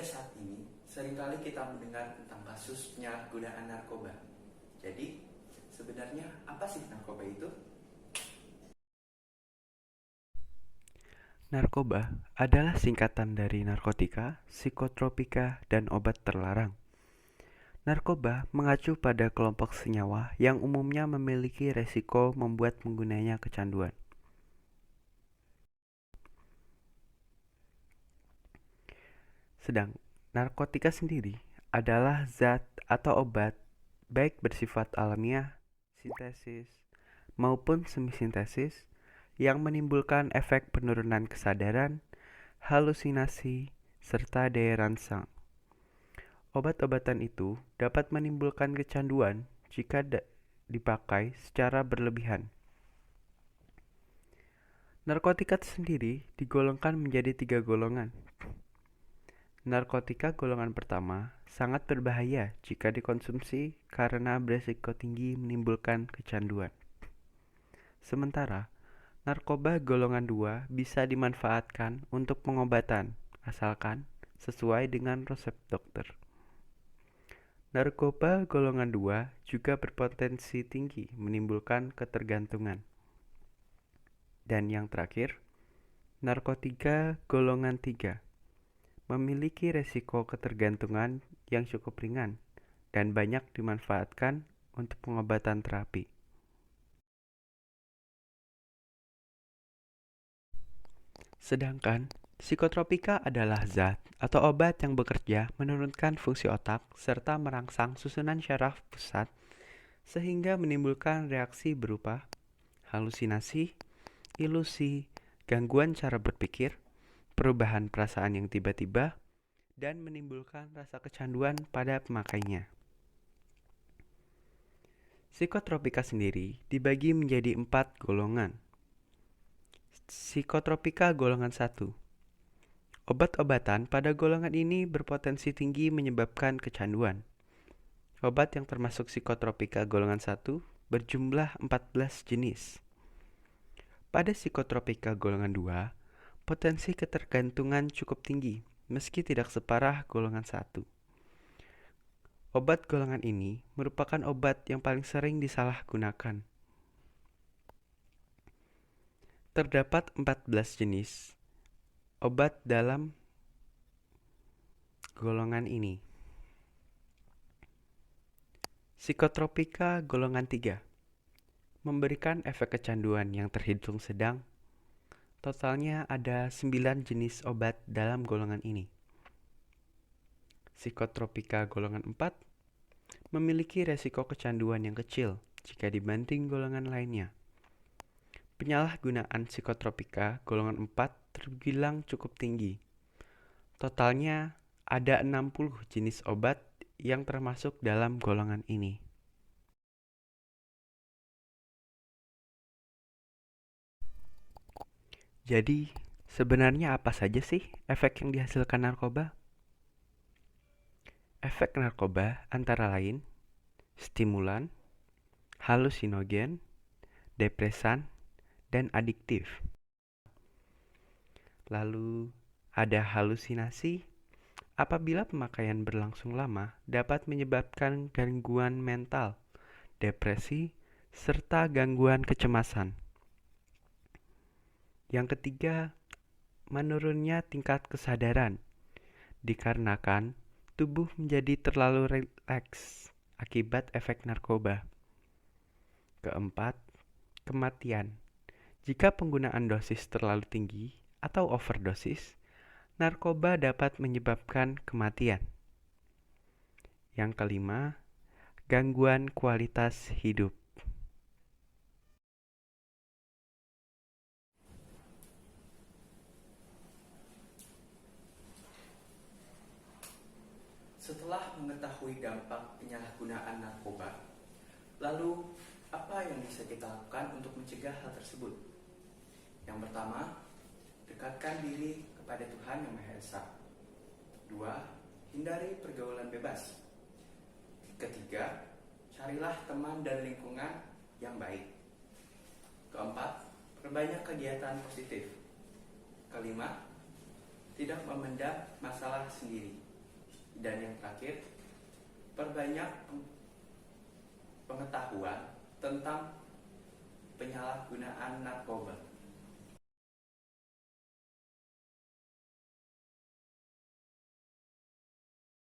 saat ini seringkali kita mendengar tentang kasus penyalahgunaan narkoba. Jadi, sebenarnya apa sih narkoba itu? Narkoba adalah singkatan dari narkotika, psikotropika, dan obat terlarang. Narkoba mengacu pada kelompok senyawa yang umumnya memiliki resiko membuat penggunanya kecanduan. Sedang narkotika sendiri adalah zat atau obat baik bersifat alamiah, sintesis, maupun semisintesis yang menimbulkan efek penurunan kesadaran, halusinasi, serta daya rangsang. Obat-obatan itu dapat menimbulkan kecanduan jika dipakai secara berlebihan. Narkotika sendiri digolongkan menjadi 3 golongan. Narkotika golongan pertama sangat berbahaya jika dikonsumsi karena beresiko tinggi menimbulkan kecanduan. Sementara, narkoba golongan 2 bisa dimanfaatkan untuk pengobatan, asalkan sesuai dengan resep dokter. Narkoba golongan 2 juga berpotensi tinggi menimbulkan ketergantungan. Dan yang terakhir, narkotika golongan 3 memiliki resiko ketergantungan yang cukup ringan dan banyak dimanfaatkan untuk pengobatan terapi. Sedangkan psikotropika adalah zat atau obat yang bekerja menurunkan fungsi otak serta merangsang susunan syaraf pusat sehingga menimbulkan reaksi berupa halusinasi, ilusi, gangguan cara berpikir, perubahan perasaan yang tiba-tiba, dan menimbulkan rasa kecanduan pada pemakainya. Psikotropika sendiri dibagi menjadi 4 golongan. Psikotropika golongan 1. Obat-obatan pada golongan ini berpotensi tinggi menyebabkan kecanduan. Obat yang termasuk psikotropika golongan 1 berjumlah 14 jenis. Pada psikotropika golongan 2, potensi ketergantungan cukup tinggi, meski tidak separah golongan 1. Obat golongan ini merupakan obat yang paling sering disalahgunakan. Terdapat 14 jenis obat dalam golongan ini. Psikotropika golongan 3 memberikan efek kecanduan yang terhitung sedang. Totalnya ada 9 jenis obat dalam golongan ini. Psikotropika golongan 4 memiliki resiko kecanduan yang kecil jika dibanding golongan lainnya. Penyalahgunaan psikotropika golongan 4 terbilang cukup tinggi. Totalnya ada 60 jenis obat yang termasuk dalam golongan ini. Jadi, sebenarnya apa saja sih efek yang dihasilkan narkoba? Efek narkoba antara lain stimulan, halusinogen, depresan, dan adiktif. Lalu ada halusinasi. Apabila pemakaian berlangsung lama, dapat menyebabkan gangguan mental, depresi, serta gangguan kecemasan. Yang ketiga, menurunnya tingkat kesadaran, dikarenakan tubuh menjadi terlalu rileks akibat efek narkoba. Keempat, kematian. Jika penggunaan dosis terlalu tinggi atau overdosis, narkoba dapat menyebabkan kematian. Yang kelima, gangguan kualitas hidup. Setelah mengetahui dampak penyalahgunaan narkoba, lalu apa yang bisa kita lakukan untuk mencegah hal tersebut? Yang pertama, dekatkan diri kepada Tuhan Yang Maha Esa. 2. Hindari pergaulan bebas. Ketiga, carilah teman dan lingkungan yang baik. Keempat, perbanyak kegiatan positif. Kelima, tidak memendam masalah sendiri. Dan yang terakhir, perbanyak pengetahuan tentang penyalahgunaan narkoba.